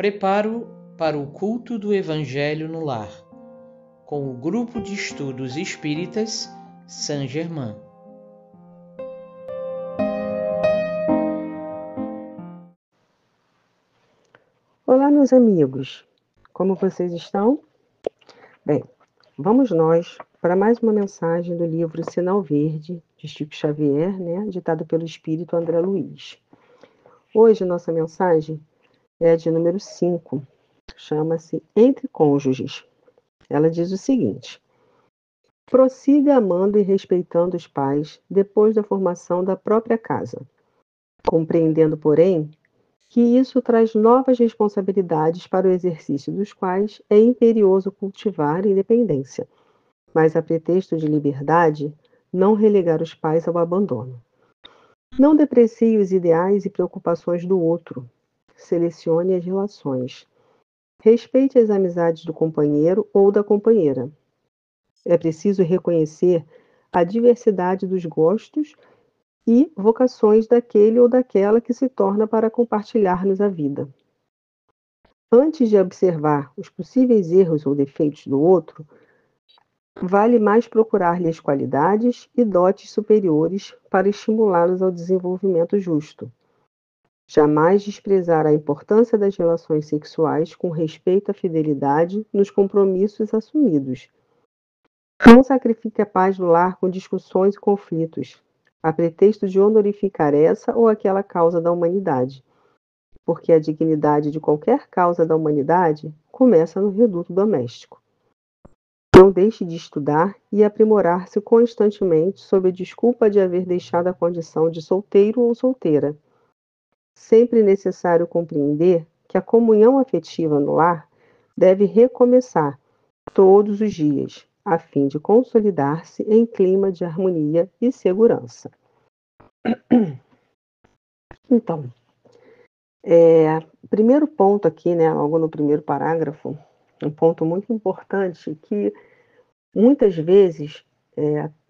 Preparo para o culto do Evangelho no lar, com o Grupo de Estudos Espíritas Saint Germain. Olá, meus amigos, como vocês estão? Bem, vamos nós para mais uma mensagem do livro Sinal Verde, de Chico Xavier, ditado pelo Espírito André Luiz. Hoje, nossa mensagem é a de número 5, chama-se Entre Cônjuges. Ela diz o seguinte: prossiga amando e respeitando os pais depois da formação da própria casa, compreendendo, porém, que isso traz novas responsabilidades para o exercício dos quais é imperioso cultivar a independência, mas a pretexto de liberdade, não relegar os pais ao abandono. Não deprecie os ideais e preocupações do outro. Selecione as relações. Respeite as amizades do companheiro ou da companheira. É preciso reconhecer a diversidade dos gostos e vocações daquele ou daquela que se torna para compartilhar-nos a vida. Antes de observar os possíveis erros ou defeitos do outro, vale mais procurar-lhe as qualidades e dotes superiores para estimulá-los ao desenvolvimento justo. Jamais desprezar a importância das relações sexuais com respeito à fidelidade nos compromissos assumidos. Não sacrifique a paz do lar com discussões e conflitos, a pretexto de honorificar essa ou aquela causa da humanidade, porque a dignidade de qualquer causa da humanidade começa no reduto doméstico. Não deixe de estudar e aprimorar-se constantemente sob a desculpa de haver deixado a condição de solteiro ou solteira. Sempre necessário compreender que a comunhão afetiva no lar deve recomeçar todos os dias, a fim de consolidar-se em clima de harmonia e segurança. Então, primeiro ponto aqui, logo no primeiro parágrafo, um ponto muito importante que muitas vezes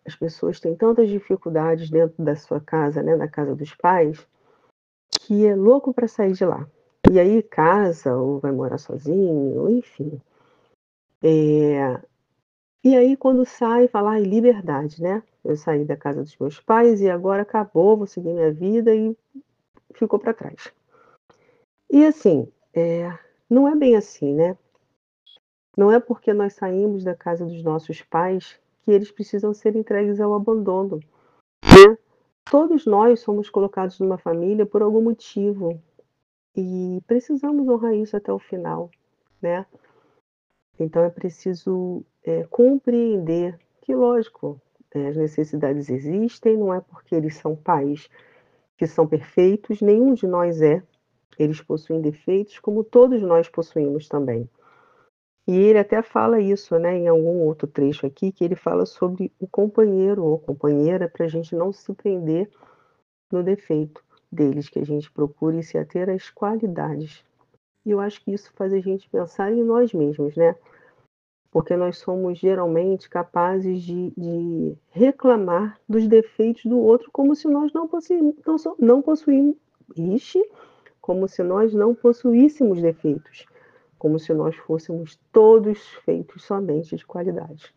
as pessoas têm tantas dificuldades dentro da sua casa, da casa dos pais, que é louco para sair de lá. E aí casa ou vai morar sozinho, enfim. E aí quando sai, fala, liberdade, Eu saí da casa dos meus pais e agora acabou, vou seguir minha vida e ficou para trás. E assim, não é bem assim, Não é porque nós saímos da casa dos nossos pais que eles precisam ser entregues ao abandono. Todos nós somos colocados numa família por algum motivo e precisamos honrar isso até o final, Então é preciso compreender que, lógico, as necessidades existem, não é porque eles são pais que são perfeitos, nenhum de nós é. Eles possuem defeitos, como todos nós possuímos também. E ele até fala isso, em algum outro trecho aqui, que ele fala sobre o companheiro ou companheira, para a gente não se prender no defeito deles, que a gente procure se ater às qualidades. E eu acho que isso faz a gente pensar em nós mesmos, Porque nós somos geralmente capazes de reclamar dos defeitos do outro como se nós não possuímos, como se nós não possuíssemos defeitos. Como se nós fôssemos todos feitos somente de qualidade.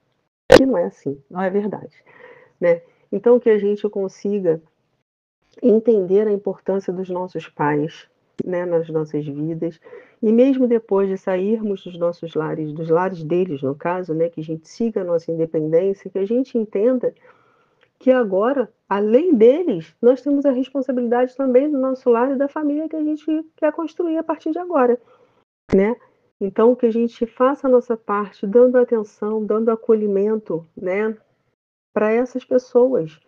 E não é assim, não é verdade, Então, que a gente consiga entender a importância dos nossos pais, nas nossas vidas, e mesmo depois de sairmos dos nossos lares, dos lares deles, no caso, que a gente siga a nossa independência, que a gente entenda que agora, além deles, nós temos a responsabilidade também do nosso lar e da família que a gente quer construir a partir de agora, Então, que a gente faça a nossa parte, dando atenção, dando acolhimento, para essas pessoas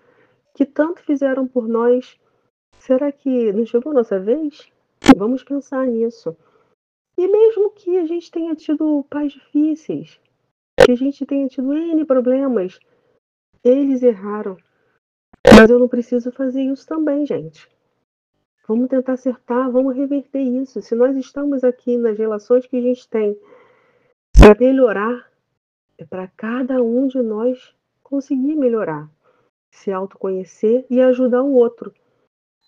que tanto fizeram por nós. Será que não chegou a nossa vez? Vamos pensar nisso. E mesmo que a gente tenha tido pais difíceis, que a gente tenha tido N problemas, eles erraram. Mas eu não preciso fazer isso também, gente. Vamos tentar acertar, vamos reverter isso. Se nós estamos aqui nas relações que a gente tem para melhorar, é para cada um de nós conseguir melhorar, se autoconhecer e ajudar o outro.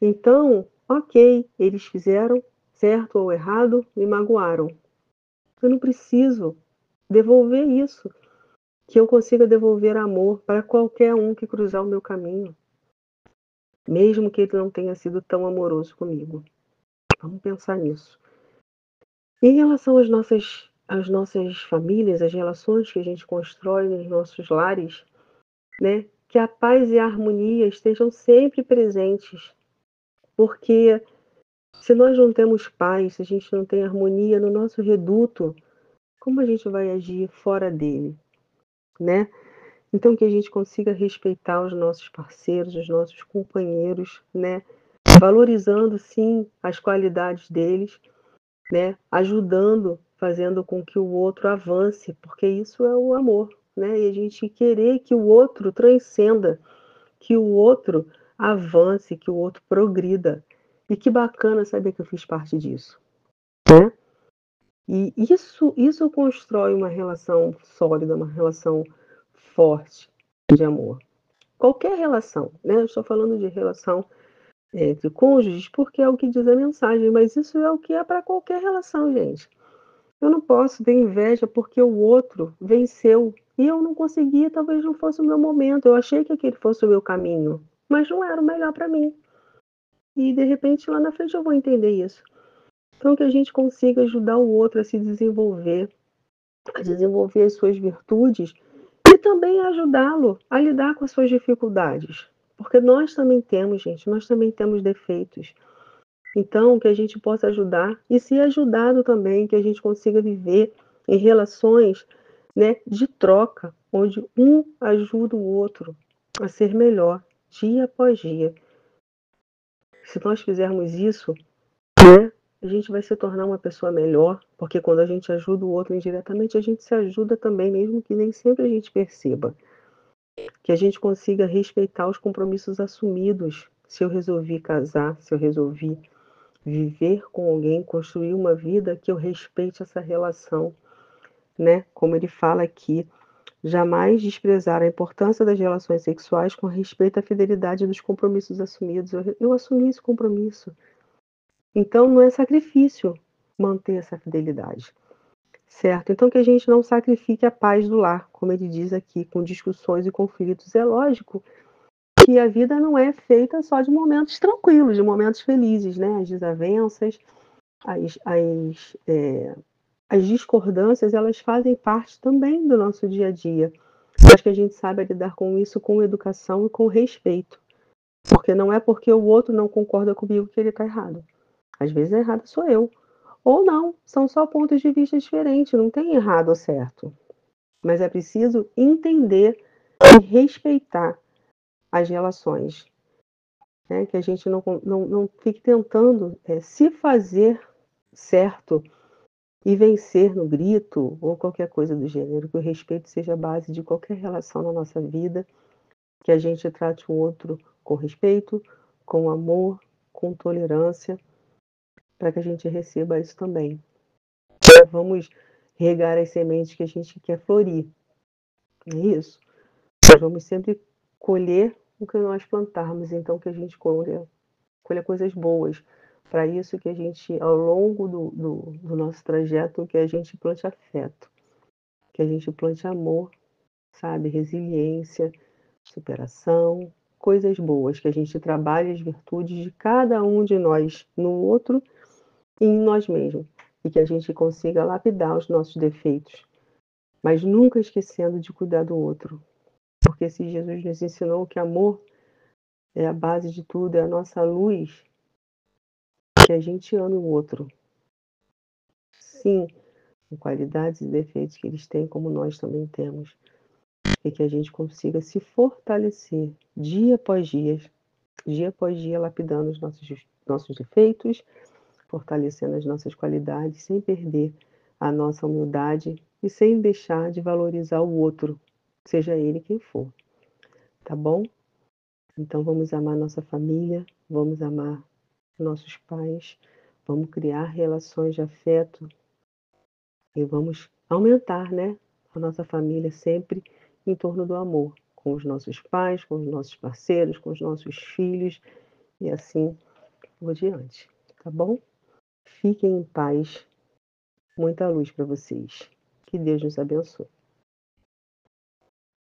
Então, ok, eles fizeram, certo ou errado, me magoaram. Eu não preciso devolver isso, que eu consiga devolver amor para qualquer um que cruzar o meu caminho, mesmo que ele não tenha sido tão amoroso comigo. Vamos pensar nisso. Em relação às nossas famílias, as relações que a gente constrói nos nossos lares, né? Que a paz e a harmonia estejam sempre presentes, porque se nós não temos paz, se a gente não tem harmonia no nosso reduto, como a gente vai agir fora dele, né? Então que a gente consiga respeitar os nossos parceiros, os nossos companheiros, né? Valorizando sim as qualidades deles, né? Ajudando, fazendo com que o outro avance, porque isso é o amor, né? E a gente querer que o outro transcenda, que o outro avance, que o outro progrida. E que bacana saber que eu fiz parte disso, né? E isso constrói uma relação sólida, uma relação forte de amor. Qualquer relação, né? Eu estou falando de relação entre cônjuges porque é o que diz a mensagem, mas isso é o que é para qualquer relação, gente. Eu não posso ter inveja porque o outro venceu e eu não consegui, talvez não fosse o meu momento. Eu achei que aquele fosse o meu caminho, mas não era o melhor para mim. E de repente lá na frente eu vou entender isso. Então que a gente consiga ajudar o outro a se desenvolver, a desenvolver as suas virtudes e também ajudá-lo a lidar com as suas dificuldades. Porque nós também temos, gente, nós também temos defeitos. Então, que a gente possa ajudar e ser ajudado também, que a gente consiga viver em relações, né, de troca, onde um ajuda o outro a ser melhor dia após dia. Se nós fizermos isso, né, a gente vai se tornar uma pessoa melhor, porque quando a gente ajuda o outro indiretamente, a gente se ajuda também, mesmo que nem sempre a gente perceba. Que a gente consiga respeitar os compromissos assumidos. Se eu resolvi casar, se eu resolvi viver com alguém, construir uma vida, que eu respeite essa relação, né? Como ele fala aqui, jamais desprezar a importância das relações sexuais com respeito à fidelidade dos compromissos assumidos. Eu assumi esse compromisso. Então não é sacrifício manter essa fidelidade, certo? Então que a gente não sacrifique a paz do lar, como ele diz aqui, com discussões e conflitos. É lógico que a vida não é feita só de momentos tranquilos, de momentos felizes, né? As desavenças, as, as, as discordâncias, elas fazem parte também do nosso dia a dia. Mas que a gente saiba lidar com isso com educação e com respeito. Porque não é porque o outro não concorda comigo que ele está errado. Às vezes errado sou eu. Ou não, são só pontos de vista diferentes, não tem errado ou certo. Mas é preciso entender e respeitar as relações. Né? Que a gente não fique tentando se fazer certo e vencer no grito ou qualquer coisa do gênero. Que o respeito seja a base de qualquer relação na nossa vida. Que a gente trate o outro com respeito, com amor, com tolerância, para que a gente receba isso também. Vamos regar as sementes que a gente quer florir. Não é isso? Nós vamos sempre colher o que nós plantarmos, então que a gente colha coisas boas. Para isso que a gente, ao longo do nosso trajeto, que a gente plante afeto, que a gente plante amor, sabe? Resiliência, superação, coisas boas, que a gente trabalhe as virtudes de cada um de nós no outro e em nós mesmos. E que a gente consiga lapidar os nossos defeitos, mas nunca esquecendo de cuidar do outro. Porque se Jesus nos ensinou que amor é a base de tudo, é a nossa luz, que a gente ame o outro. Sim, com qualidades e defeitos que eles têm, como nós também temos. E que a gente consiga se fortalecer dia após dia, lapidando os nossos defeitos, fortalecendo as nossas qualidades, sem perder a nossa humildade e sem deixar de valorizar o outro, seja ele quem for. Tá bom? Então vamos amar nossa família, vamos amar nossos pais, vamos criar relações de afeto e vamos aumentar, né, a nossa família sempre em torno do amor, com os nossos pais, com os nossos parceiros, com os nossos filhos e assim por diante, tá bom? Fiquem em paz. Muita luz para vocês. Que Deus nos abençoe.